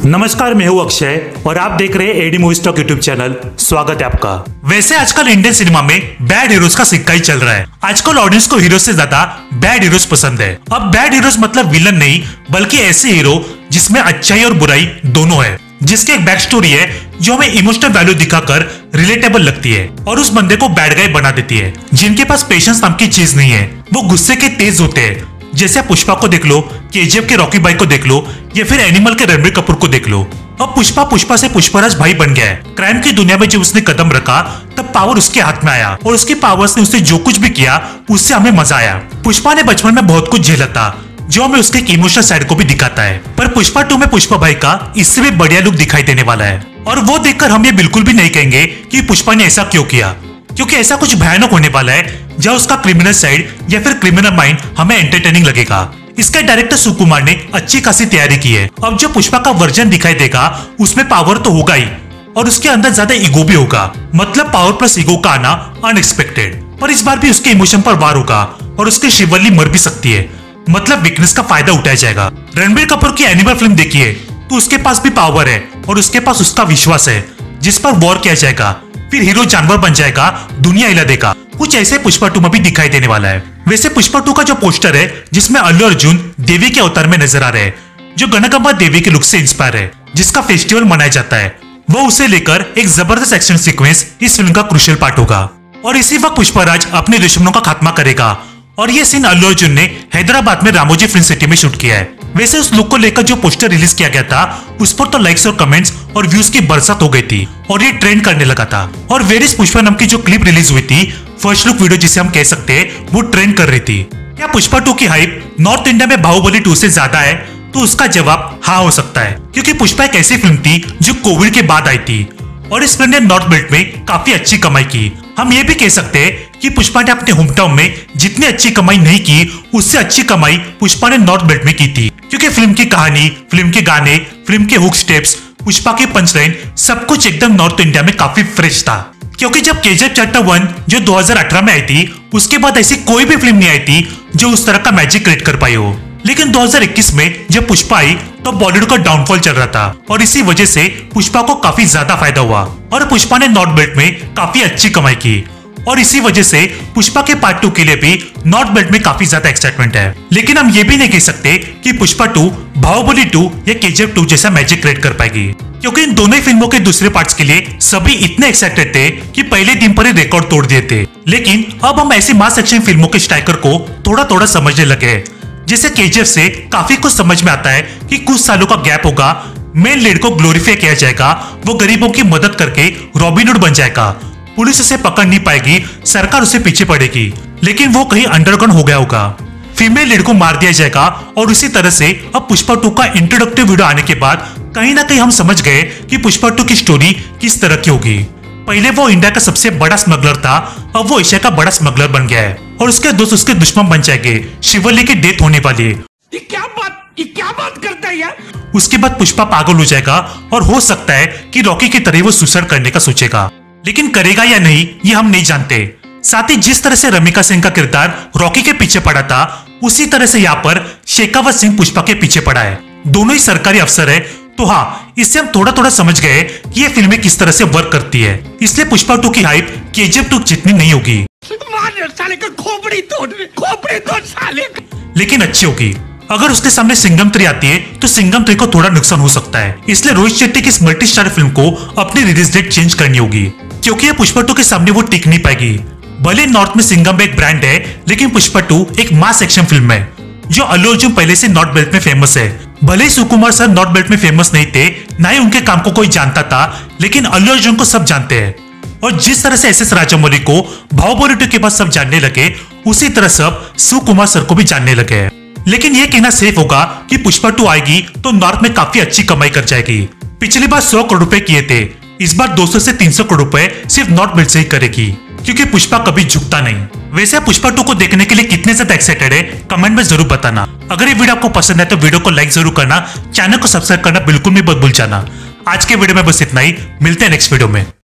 नमस्कार, मैं हूं अक्षय और आप देख रहे हैं AD movie stock YouTube channel. स्वागत है आपका। वैसे आजकल इंडियन सिनेमा में बैड हीरोज का सिक्का ही चल रहा है। आजकल ऑडियंस को हीरो से ज्यादा बैड हीरोज पसंद है। अब बैड हीरोज मतलब विलन नहीं, बल्कि ऐसे हीरो जिसमें अच्छाई और बुराई दोनों है, जिसकी एक बैक स्टोरी है जो हमें इमोशनल वैल्यू दिखाकर रिलेटेबल लगती है और उस बंदे को बैड गाय बना देती है। जिनके पास पेशेंस नाम की चीज नहीं है, वो गुस्से के तेज होते हैं। जैसे पुष्पा को देख लो, केजीएफ के रॉकी भाई को देख लो, या फिर एनिमल के रणबीर कपूर को देख लो। अब पुष्पा से पुष्पराज भाई बन गया है। क्राइम की दुनिया में जब उसने कदम रखा तब पावर उसके हाथ में आया और उसके पावर्स ने उससे जो कुछ भी किया उससे हमें मजा आया। पुष्पा ने बचपन में बहुत कुछ झेला था जो हमें उसके इमोशनल साइड को भी दिखाता है, पर पुष्पा 2 में पुष्पा भाई का इससे भी बढ़िया लुक दिखाई देने वाला है। और वो देखकर हम ये बिल्कुल भी नहीं कहेंगे कि पुष्पा ने ऐसा क्यों किया, क्योंकि ऐसा कुछ भयानक होने वाला है जहाँ उसका क्रिमिनल साइड या फिर क्रिमिनल माइंड हमें एंटरटेनिंग लगेगा। इसके डायरेक्टर सुकुमार ने अच्छी खासी तैयारी की है। अब जो पुष्पा का वर्जन दिखाई देगा उसमें पावर तो होगा ही और उसके अंदर ज्यादा ईगो भी होगा। मतलब पावर प्लस ईगो का आना अनएक्सपेक्टेड। पर इस बार भी उसके इमोशन पर वार होगा और उसकी शिवल्ली मर भी सकती है। मतलब वीकनेस का फायदा उठाया जाएगा। रणबीर कपूर की एनिमल फिल्म देखिए तो उसके पास भी पावर है और उसके पास उसका विश्वास है जिस पर वॉर किया जाएगा। फिर हीरो जानवर बन जाएगा, दुनिया हिला देगा। कुछ ऐसे पुष्पा 2 में भी दिखाई देने वाला है। वैसे पुष्पा 2 का जो पोस्टर है जिसमें अल्लू अर्जुन देवी के अवतार में नजर आ रहे हैं, जो गणगम्मा देवी के लुक से इंस्पायर है, जिसका फेस्टिवल मनाया जाता है, वो उसे लेकर एक जबरदस्त एक्शन सीक्वेंस इस फिल्म का क्रूशियल पार्ट होगा। और इसी वक्त पुष्पराज अपने दुश्मनों का खात्मा करेगा। और ये सीन अल्लू अर्जुन ने हैदराबाद में रामोजी फिल्म सिटी में शूट किया है। वैसे उस लुक को लेकर जो पोस्टर रिलीज किया गया था उस पर तो लाइक्स और कमेंट्स और व्यूज की बरसात हो गई थी और ये ट्रेंड करने लगा था। और वेयर इज पुष्पा नाम की जो क्लिप रिलीज हुई थी, फर्स्ट लुक वीडियो जिसे हम कह सकते हैं, वो ट्रेंड कर रही थी। क्या पुष्पा 2 की हाइप नॉर्थ इंडिया में बाहुबली 2 से ज्यादा है? तो उसका जवाब हाँ हो सकता है, क्योंकि पुष्पा एक ऐसी फिल्म थी जो कोविड के बाद आई थी और इस फिल्म ने नॉर्थ बेल्ट में काफी अच्छी कमाई की। हम ये भी कह सकते हैं कि पुष्पा ने अपने होम टाउन में जितनी अच्छी कमाई नहीं की, उससे अच्छी कमाई पुष्पा ने नॉर्थ बेल्ट में की थी। क्योंकि फिल्म की कहानी, फिल्म के गाने, फिल्म के हुक स्टेप्स, पुष्पा की पंचलाइन, सब कुछ एकदम नॉर्थ इंडिया में काफी फ्रेश था। क्योंकि जब केजीएफ चैप्टर 1 जो 2018 में आई थी, उसके बाद ऐसी कोई भी फिल्म नहीं आई थी जो उस तरह का मैजिक क्रिएट कर पाई हो। लेकिन 2021 में जब पुष्पा आई तो बॉलीवुड का डाउनफॉल चल रहा था और इसी वजह से पुष्पा को काफी ज्यादा फायदा हुआ और पुष्पा ने नॉर्थ बेल्ट में काफी अच्छी कमाई की। और इसी वजह से पुष्पा के पार्ट 2 के लिए भी नॉर्थ बेल्ट में काफी ज्यादा एक्साइटमेंट है। लेकिन हम ये भी नहीं कह सकते कि पुष्पा 2 बाहुबली 2 या केजीएफ 2 जैसा मैजिक क्रिएट कर पाएगी, क्योंकि इन दोनों ही फिल्मों के दूसरे पार्ट्स के लिए सभी इतने एक्साइटेड थे कि पहले दिन पर ही रिकॉर्ड तोड़ दिए थे। लेकिन अब हम ऐसी मास एक्शन फिल्मों के स्ट्राइकर को थोड़ा थोड़ा समझने लगे। जैसे केजीएफ से काफी कुछ समझ में आता है कि कुछ सालों का गैप होगा, मेन लीड को ग्लोरीफाई किया जाएगा, वो गरीबों की मदद करके रॉबिनहुड बन जाएगा, पुलिस उसे पकड़ नहीं पाएगी, सरकार उसे पीछे पड़ेगी, लेकिन वो कहीं अंडरग्राउंड हो गया होगा, फीमेल लीड को मार दिया जाएगा। और इसी तरह से अब पुष्पा 2 का इंट्रोडक्टिव वीडियो आने के बाद कहीं ना कहीं हम समझ गए कि पुष्पा 2 की स्टोरी किस तरह की होगी। पहले वो इंडिया का सबसे बड़ा स्मगलर था, अब वो एशिया का बड़ा स्मगलर बन गया है और उसके दोस्त उसके दुश्मन बन जाएंगे। शिवल्ली की डेथ होने वाली है। ये क्या बात करता है यार। उसके बाद पुष्पा पागल हो जाएगा और हो सकता है कि रॉकी की तरह वो सुसाइड करने का सोचेगा, लेकिन करेगा या नहीं ये हम नहीं जानते। साथ ही जिस तरह से रमिका सिंह का किरदार रॉकी के पीछे पड़ा था, उसी तरह से यहाँ पर शेखावत सिंह पुष्पा के पीछे पड़ा है। दोनों ही सरकारी अफसर है, तो हाँ, इससे हम थोड़ा थोड़ा समझ गए कि ये फिल्में किस तरह से वर्क करती है। इसलिए पुष्पा 2 की हाइप केजीएफ 2 जितनी नहीं होगी, साले का खोपड़ी तोड़ साले, लेकिन अच्छी होगी। अगर उसके सामने सिंघम 3 आती है तो सिंघम 3 को थोड़ा नुकसान हो सकता है। इसलिए रोहित शेट्टी की इस मल्टी स्टार फिल्म को अपनी रिलीज डेट चेंज करनी होगी, क्योंकि ये पुष्पा 2 के सामने वो टिक नहीं पाएगी। भले नॉर्थ में सिंघम एक ब्रांड है, लेकिन पुष्पा 2 एक मास एक्शन फिल्म है जो अल्लू अर्जुन पहले से नॉर्थ बेल्ट में फेमस है। भले ही सुकुमार सर नॉर्थ बेल्ट में फेमस नहीं थे, ना ही उनके काम को कोई जानता था, लेकिन अल्लू अर्जुन को सब जानते हैं। और जिस तरह से एस.एस. राजामौली को बाहुबली 2 के बाद सब जानने लगे, उसी तरह सब सुकुमार सर को भी जानने लगे। लेकिन ये कहना सेफ होगा कि पुष्पा 2 आएगी तो नॉर्थ में काफी अच्छी कमाई कर जाएगी। पिछली बार 100 करोड़ रुपए किए थे, इस बार 200 से 300 करोड़ रुपए सिर्फ नॉर्थ बेल्ट से ही करेगी, क्योंकि पुष्पा कभी झुकता नहीं। वैसे पुष्पा 2 को देखने के लिए कितने ज्यादा एक्साइटेड है कमेंट में जरूर बताना। अगर ये वीडियो आपको पसंद है तो वीडियो को लाइक जरूर करना, चैनल को सब्सक्राइब करना बिल्कुल भी मत भूल जाना। आज के वीडियो में बस इतना ही, मिलते हैं नेक्स्ट वीडियो में।